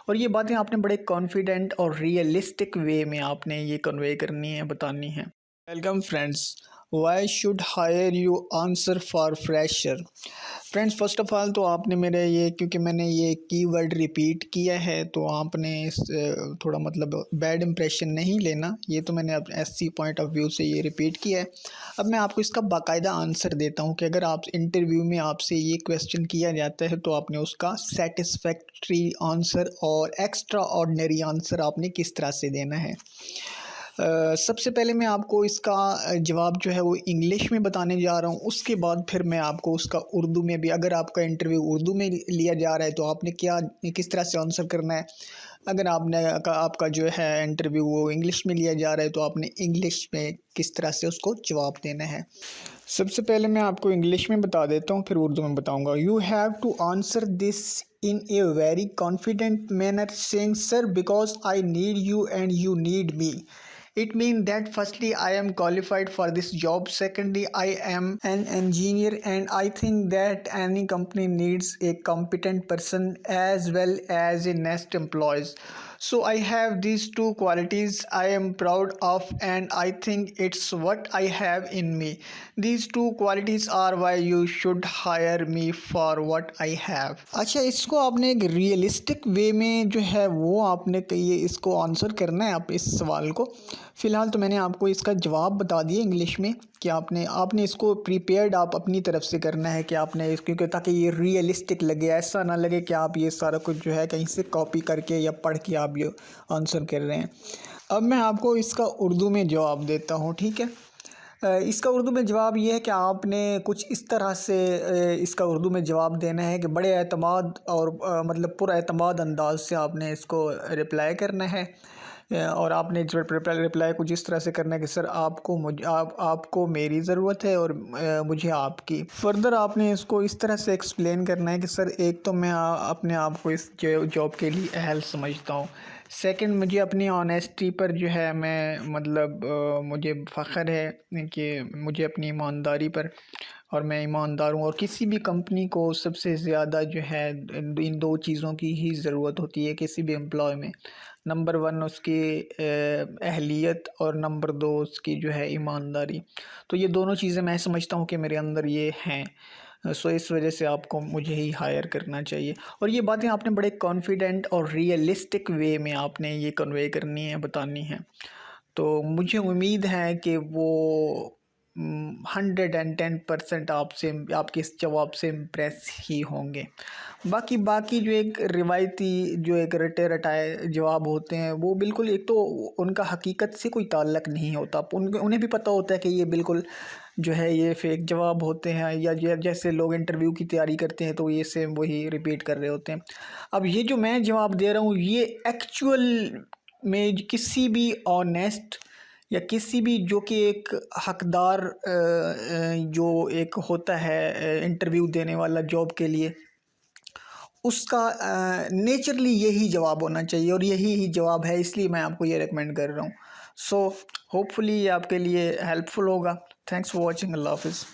और ये बातें आपने बड़े कॉन्फिडेंट और रियलिस्टिक वे में आपने ये कन्वे करनी है, बतानी है। Welcome friends, why should hire you answer for fresher. Friends, first of all तो आपने मेरे ये, क्योंकि मैंने ये कीवर्ड रिपीट किया है तो आपने इस थोड़ा मतलब बैड इंप्रेशन नहीं लेना। ये तो मैंने अब एससी पॉइंट ऑफ व्यू से ये रिपीट किया है। अब मैं आपको इसका बाकायदा आंसर देता हूँ कि अगर आप इंटरव्यू में आपसे ये क्वेश्चन किया जाता है तो आपने उसका सेटिस्फैक्ट्री आंसर और एक्स्ट्रा ऑर्डिनरी आंसर आपने किस तरह से देना है। सबसे पहले मैं आपको इसका जवाब जो है वो इंग्लिश में बताने जा रहा हूँ। उसके बाद फिर मैं आपको उसका उर्दू में भी, अगर आपका इंटरव्यू उर्दू में लिया जा रहा है तो आपने किस तरह से आंसर करना है। अगर आपका जो है इंटरव्यू वो इंग्लिश में लिया जा रहा है तो आपने इंग्लिश में किस तरह से उसको जवाब देना है। सबसे पहले मैं आपको इंग्लिश में बता देता हूँ, फिर उर्दू में बताऊँगा। You have to answer this in a very confident manner, saying, sir, because I need you and you need me. It means that firstly I am qualified for this job, secondly I am an engineer and I think that any company needs a competent person as well as a next employees. So I have these two qualities I am proud of and I think it's what I have in me. These two qualities are why you should hire me for what I have. अच्छा, इसको आपने एक realistic वे में जो है वो आपने ये इसको आंसर करना है आप इस सवाल को। फ़िलहाल तो मैंने आपको इसका जवाब बता दिया इंग्लिश में कि आपने इसको प्रिपेयर्ड आप अपनी तरफ से करना है कि आपने इसको, क्योंकि ताकि ये रियलिस्टिक लगे, ऐसा ना लगे कि आप ये सारा कुछ जो है कहीं से कॉपी करके या पढ़ के आप ये आंसर कर रहे हैं। अब मैं आपको इसका उर्दू में जवाब देता हूँ, ठीक है। इसका उर्दू में जवाब ये है कि आपने कुछ इस तरह से इसका उर्दू में जवाब देना है कि बड़े एतमाद और मतलब पूरा एतमाद अंदाज से आपने इसको रिप्लाई करना है। और आपने रिप्लाई कुछ इस तरह से करना है कि सर आपको मेरी ज़रूरत है और मुझे आपकी। फर्दर आपने इसको इस तरह से एक्सप्लेन करना है कि सर एक तो मैं अपने आप को इस जॉब के लिए अहल समझता हूँ। सेकंड, मुझे अपनी ऑनेस्टी पर जो है मैं मतलब मुझे फ़ख्र है कि मुझे अपनी ईमानदारी पर, और मैं ईमानदार हूँ। और किसी भी कंपनी को सबसे ज़्यादा जो है इन दो चीज़ों की ही ज़रूरत होती है किसी भी एम्प्लॉय में। नंबर 1 उसकी अहलियत और नंबर 2 उसकी जो है ईमानदारी। तो ये दोनों चीज़ें मैं समझता हूँ कि मेरे अंदर ये हैं। सो इस वजह से आपको मुझे ही हायर करना चाहिए। और ये बातें आपने बड़े कॉन्फिडेंट और रियलिस्टिक वे में आपने ये कन्वे करनी है, बतानी है। तो मुझे उम्मीद है कि वो 110% आपके इस जवाब से इम्प्रेस ही होंगे। बाकी जो एक रिवायती जो एक रटे रटाए जवाब होते हैं वो बिल्कुल, एक तो उनका हकीकत से कोई ताल्लुक़ नहीं होता। उन्हें भी पता होता है कि ये बिल्कुल जो है ये फेक जवाब होते हैं, या जैसे लोग इंटरव्यू की तैयारी करते हैं तो ये सेम वही रिपीट कर रहे होते हैं। अब ये जो मैं जवाब दे रहा हूँ ये एक्चुअल में किसी भी ऑनेस्ट या किसी भी जो कि एक हकदार जो एक होता है इंटरव्यू देने वाला जॉब के लिए, उसका नेचरली यही जवाब होना चाहिए और यही ही जवाब है, इसलिए मैं आपको ये रेकमेंड कर रहा हूँ। सो होपफुली ये आपके लिए हेल्पफुल होगा। Thanks for watching. अल्लाह हाफ़िज़।